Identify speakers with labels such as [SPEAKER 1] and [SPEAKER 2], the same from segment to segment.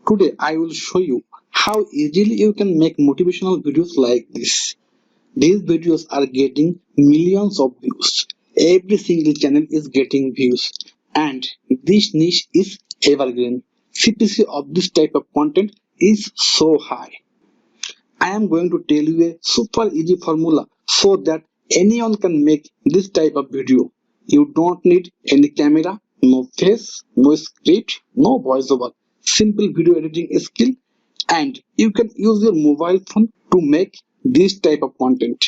[SPEAKER 1] Today I will show you how easily you can make motivational videos like this. These videos are getting millions of views. Every single channel is getting views, and this niche is evergreen. CPC of this type of content is so high. I am going to tell you a super easy formula so that anyone can make this type of video. You don't need any camera, no face, no script, no voiceover. Simple video editing skill, and you can use your mobile phone to make this type of content.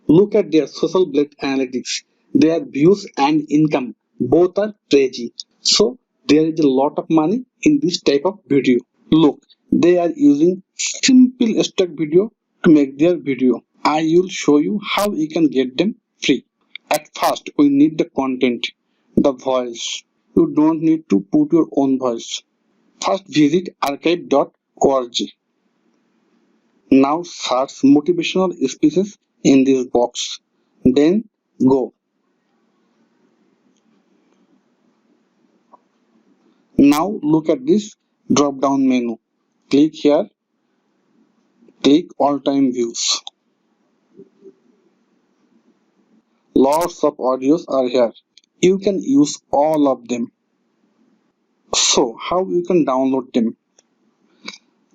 [SPEAKER 1] Look at their social blade analytics. Their views and income both are crazy. So there is a lot of money in this type of video. Look, they are using simple stock video to make their video. I will show you how you can get them free. At first, we need the content, the voice. You don't need to put your own voice. First, visit archive.org. Now search motivational speeches in this box. Then go. Now look at this drop down menu. Click here. Click all time views. Lots of audios are here. You can use all of them. So how you can download them?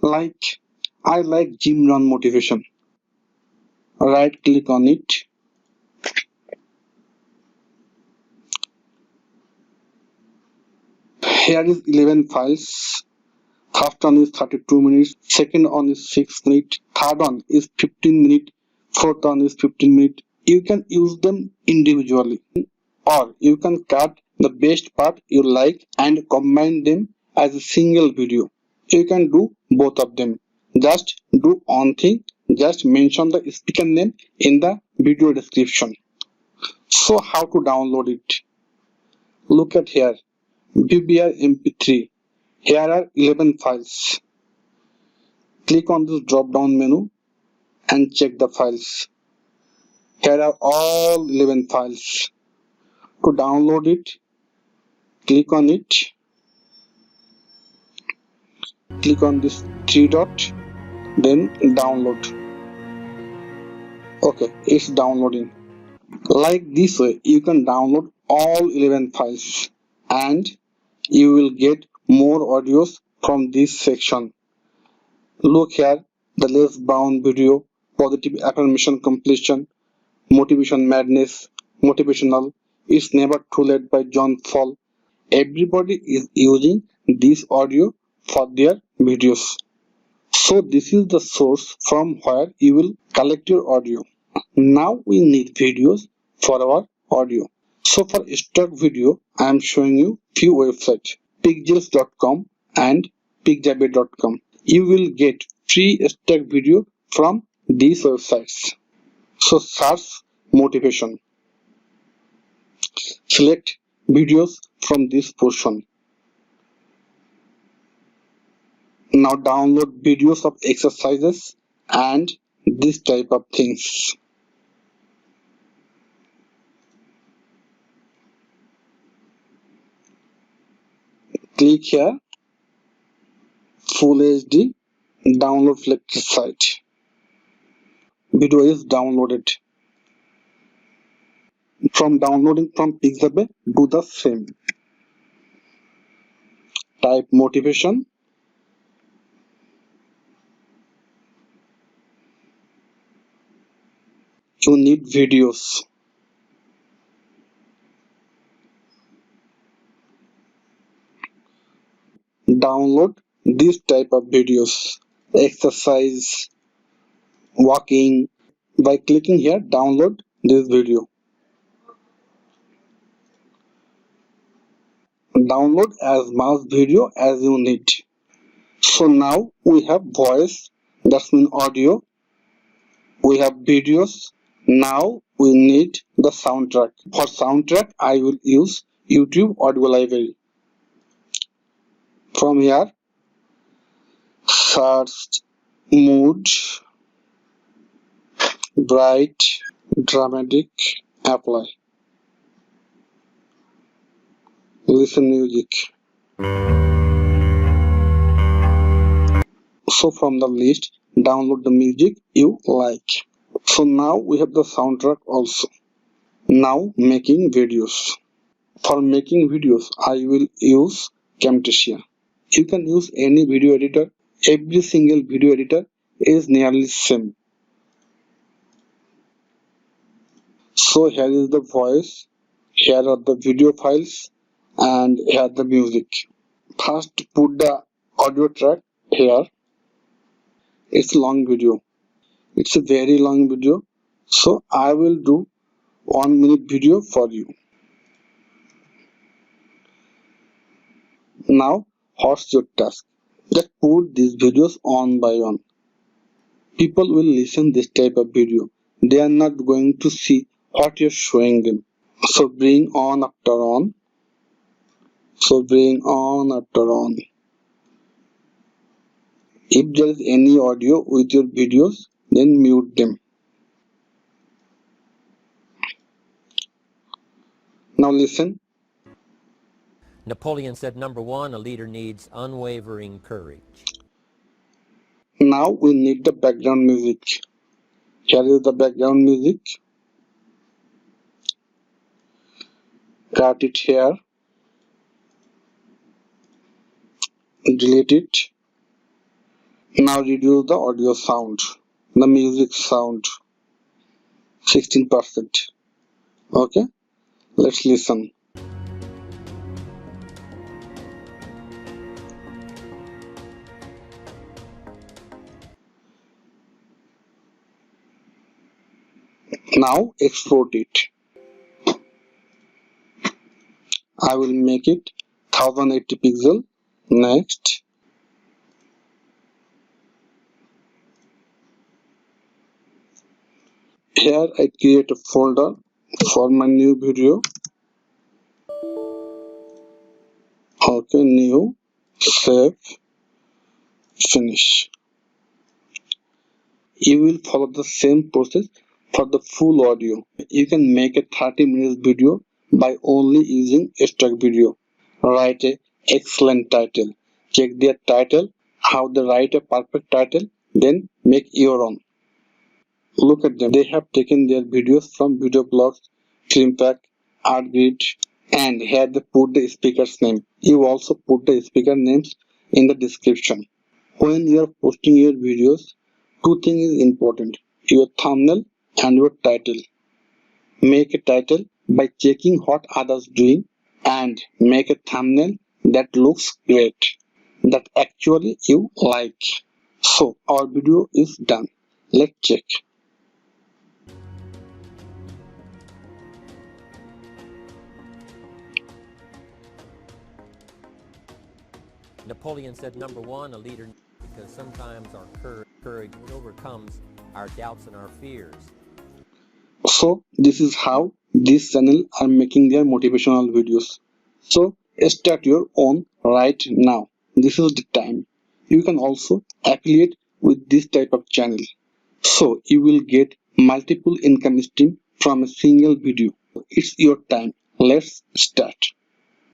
[SPEAKER 1] Like I like gym run motivation. Right click on it. Here is 11 files. First one is 32 minutes, second one is 6 minutes, third one is 15 minutes, fourth one is 15 minutes. You can use them individually, or you can cut the best part you like and combine them as a single video. You can do both of them. Just do one thing, just mention the speaker name in the video description. So how to download it? Look at here, BBR MP3. Here are 11 files. Click on this drop down menu and check the files. Here are all 11 files. To download it, click on it. Click on this three dot, then download. Okay, it's downloading. Like this way, you can download all 11 files and you will get more audios from this section. Look here, the Les Brown video, positive affirmation completion, motivation madness, motivational, it's never too late by John Fall. Everybody is using this audio for their videos. So this is the source from where you will collect your audio. Now we need videos for our audio. So for stock video, I am showing you few websites, pixels.com and pixabay.com. You will get free stock video from these websites. So search motivation. Select videos from this portion. Now download videos of exercises and this type of things. Click here, Full HD, download selected site. Video is downloaded. From downloading from Pixabay, do the same. Type motivation. You need videos. Download this type of videos. Exercise, walking. By clicking here, download this video. Download as much video as you need. So now we have voice, that's mean audio. We have videos. Now we need the soundtrack. For soundtrack, I will use YouTube audio library. From here, search mood, bright, dramatic, apply. Listen music. So from the list, download the music you like. So now we have the soundtrack also. Now making videos. For making videos, I will use Camtasia. You can use any video editor. Every single video editor is nearly same. So here is the voice, here are the video files, and here the music. First put the audio track here. It's a long video. It's a very long video. So I will do 1 minute video for you. Now what's your task? Just put these videos on by one. People will listen this type of video. They are not going to see what you're showing them. So bring on after on. So bring on after on. If there is any audio with your videos, then mute them. Now listen.
[SPEAKER 2] Napoleon said, number one, a leader needs unwavering courage.
[SPEAKER 1] Now we need the background music. Here is the background music. Cut it here. Delete it. Now reduce the audio sound. The music sound. 16%. Okay. Let's listen. Now export it. I will make it 1080 pixel. Next. Here I create a folder for my new video. Okay, new, save, finish. You will follow the same process for the full audio. You can make a 30 minutes video by only using a stock video. Write a excellent title. Check their title, how they write a perfect title, then make your own. Look at them. They have taken their videos from video blogs, Filmpack, ArtGrid, and here they put the speaker's name. You also put the speaker names in the description. When you are posting your videos, two things is important: your thumbnail and your title. Make a title by checking what others doing and make a thumbnail that looks great, that actually you like. So our video is done. Let's check.
[SPEAKER 2] Napoleon said, number one, a leader, because sometimes our courage overcomes our doubts and our fears.
[SPEAKER 1] So this is how this channel are making their motivational videos. So start your own right now. This is the time. You can also affiliate with this type of channel. So you will get multiple income stream from a single video. It's your time. Let's start.